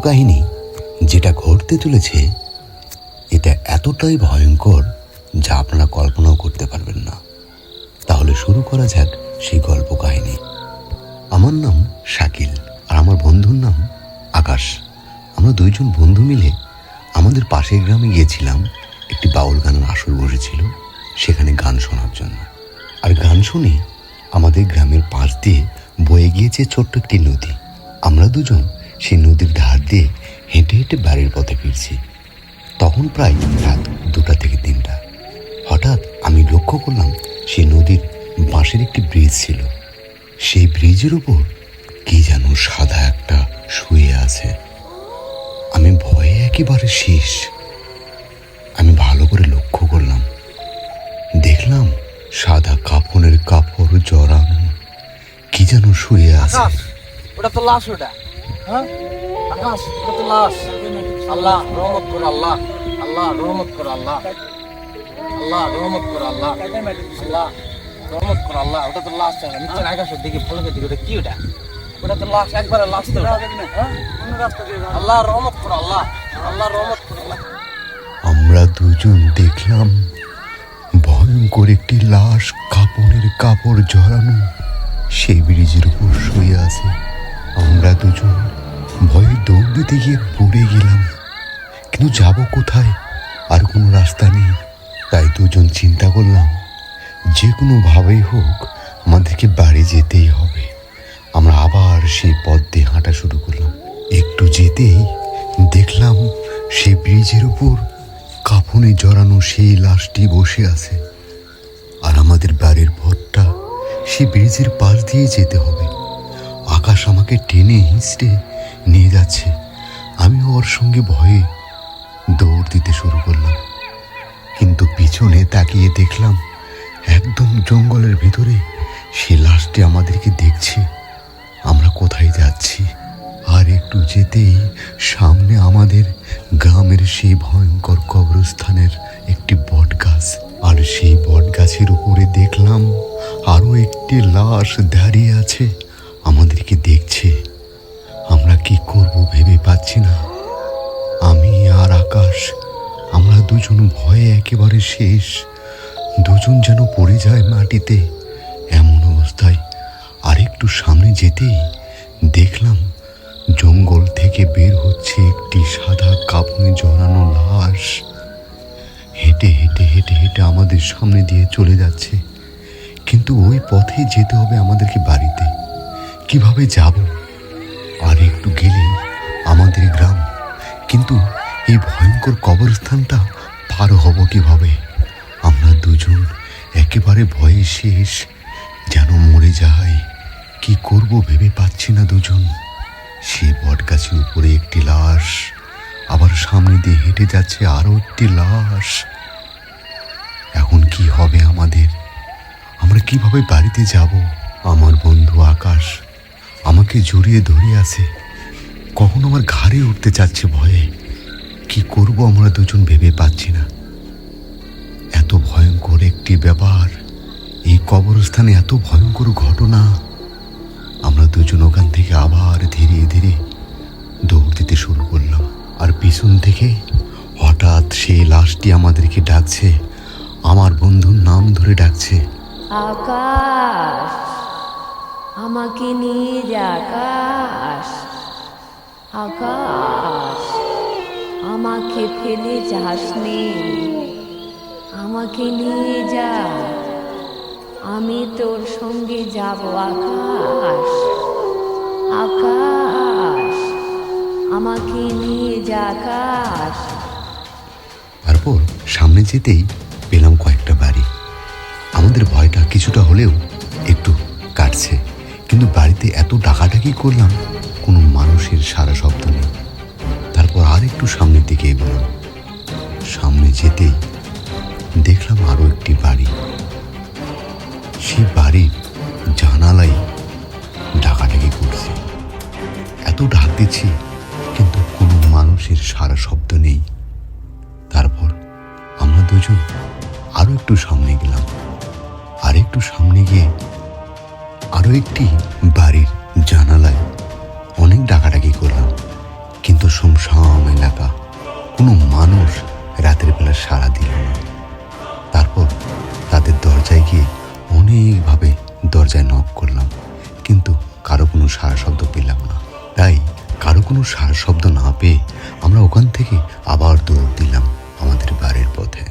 কাহিনী যেটা ঘটতে চলেছে এটা এতটাই ভয়ঙ্কর যা আপনারা কল্পনাও করতে পারবেন না। তাহলে শুরু করা যাক সেই গল্প কাহিনী। আমার নাম শাকিল আর আমার বন্ধুর নাম আকাশ। আমরা দুইজন বন্ধু মিলে আমাদের পাশের গ্রামে গিয়েছিলাম। একটি বাউল গানের আসর বসেছিল, সেখানে গান শোনার জন্য। আর গান শুনে আমাদের গ্রামের পাশ দিয়ে বয়ে গিয়েছে ছোট্ট একটি নদী। আমরা দুজন সেই নদীর ধার দিয়ে হেঁটে হেঁটে বাড়ির পথে ফিরছি। তখন প্রায় রাত 2টা থেকে 3টা। হঠাৎ আমি লক্ষ্য করলাম সেই নদীর বাঁশের একটি ব্রিজ ছিল। সেই ব্রিজের উপর কি যেন সাদা একটা শুয়ে আছে। আমি ভয়ে একেবারে শেষ। আমি ভালো করে লক্ষ্য করলাম, দেখলাম সাদা কাপড়ের কাপড় জড়ানো কি যেন শুয়ে আছে। ওটা তো লাশ, ওটা হ্যাঁ আকাশ, ওটা তো লাশ। আল্লাহ রহমত কর, আল্লাহ আল্লাহ রহমত কর, আল্লাহ আল্লাহ রহমত কর, আল্লাহ আল্লাহ রহমত কর, আল্লাহ। ওটা তো লাশ। নিচে আকাশের দিকে ফলকের দিকে ওটা কি? ওটা তো লাশ, একবারে লাশ তো। আল্লাহ রহমত কর, আল্লাহ আল্লাহ রহমত কর, আল্লাহ। আমরা দুজন দেখলাম ভয়ঙ্কর একটি লাশ কাপড়ের কাপড় জড়ানো সেই ব্রিজের উপর শুয়ে আছে। আমরা দুজন ভয়ে দৌড় দিতে গিয়ে পড়ে গেলাম, কিন্তু যাব কোথায়? আর কোনো রাস্তা নেই। তাই দুজন চিন্তা করলাম যে কোনোভাবেই হোক আমাদেরকে বাড়ি যেতেই হবে। আমরা আবার সেই পথ দিয়ে হাঁটা শুরু করলাম। একটু যেতেই দেখলাম সেই ব্রিজের উপর কাফনে জড়ানো সেই লাশটি বসে আছে। আর আমাদের বাড়ির পথটা সেই ব্রিজের পাশ দিয়ে যেতে হবে। আকাশ আমাকে টেনে হিঁচড়ে নিয়ে যাচ্ছে। আমি ওর সঙ্গে ভয়ে দৌড় দিতে শুরু করলাম, কিন্তু পিছনে তাকিয়ে দেখলাম একদম জঙ্গলের ভিতরে সেই লাশটি আমাদেরকে দেখছে। আমরা কোথায় যাচ্ছি? আর একটু যেতেই সামনে আমাদের গ্রামের সেই ভয়ঙ্কর কবরস্থানের একটি বট গাছ। আর সেই বট গাছের উপরে দেখলাম আরো একটি লাশ দাঁড়িয়ে আছে, আমাদেরকে দেখছে। আমরা কি করব ভেবে পাচ্ছি না। আমি আর আকাশ, আমরা দুজন ভয়ে একেবারে শেষ। দুজন যেন পড়ে যায় মাটিতে এমন অবস্থায়। আর একটু সামনে যেতেই দেখলাম জঙ্গল থেকে বের হচ্ছে একটি সাদা কাপড়ে জড়ানো লাশ। হেঁটে হেঁটে হেঁটে হেঁটে আমাদের সামনে দিয়ে চলে যাচ্ছে, কিন্তু ওই পথে যেতে হবে আমাদেরকে বাড়িতে। কিভাবে যাব? আর একটু গেলেই আমাদের গ্রাম, কিন্তু এই ভয়ঙ্কর কবরস্থানটা পার হব কিভাবে? আমরা দুজন একেবারে ভয়ে শেষ, যেন মরে যাই। কি করব ভেবে পাচ্ছি না দুজন। সেই বট গাছের উপরে একটি লাশ, আবার সামনে দিয়ে হেঁটে যাচ্ছে আরো একটি লাশ। এখন কি হবে আমাদের? আমরা কিভাবে বাড়িতে যাব? আমার বন্ধু আকাশ আমাকে জড়িয়ে ধরে আছে, কখন আমার ঘাড়ে উঠতে চাচ্ছে ভয়ে। কি করব আমরা দুজন ভেবে পাচ্ছি না। এত ভয়ঙ্কর একটি ব্যাপার, এই কবরস্থানে এত ভয়ঙ্কর ঘটনা। আমরা দুজন ওখান থেকে আবার ধীরে ধীরে দৌড় দিতে শুরু করলাম। আর পিছন থেকে হঠাৎ সেই লাশটি আমাদেরকে ডাকছে, আমার বন্ধুর নাম ধরে ডাকছে, আকাশ, আমাকে নিয়ে যা আকাশ, আকাশ, আমাকে ফেলে যাস নে, আমাকে নিয়ে যা, আমি তোর সঙ্গে যাব আকাশ, আকাশ, আমাকে নিয়ে যা আকাশ। তারপর সামনে যেতেই পেলাম কয়েকটা বাড়ি। আমাদের ভয়টা কিছুটা হলেও একটু কাটছে, কিন্তু বাড়িতে এত ডাকাডাকি করলাম, কোনো মানুষের সারা শব্দ নেই। তারপর আর একটু সামনের দিকে এগোলাম। সামনে যেতেই দেখলাম আরো একটি বাড়ি। সেই বাড়ির জানালাই ডাকাডাকি করছে। এত ডাক দিচ্ছি, কিন্তু কোনো মানুষের সারা শব্দ নেই। তারপর আমরা দুজন আরো একটু সামনে গেলাম। আর একটু সামনে গিয়ে আরো একটি বাড়ির জানালায় অনেক ডাকাডাকি করলাম, কিন্তু শুনশান এলাকা, কোনো মানুষ রাতের বেলা সাড়া দিল না। তারপর তাদের দরজায় গিয়ে অনেকভাবে দরজায় নক করলাম, কিন্তু কারো কোনো সাড়া শব্দ পেলাম না। তাই কারো কোনো সাড়া শব্দ না পেয়ে আমরা ওখান থেকে আবার দৌড় দিলাম আমাদের বাড়ির পথে।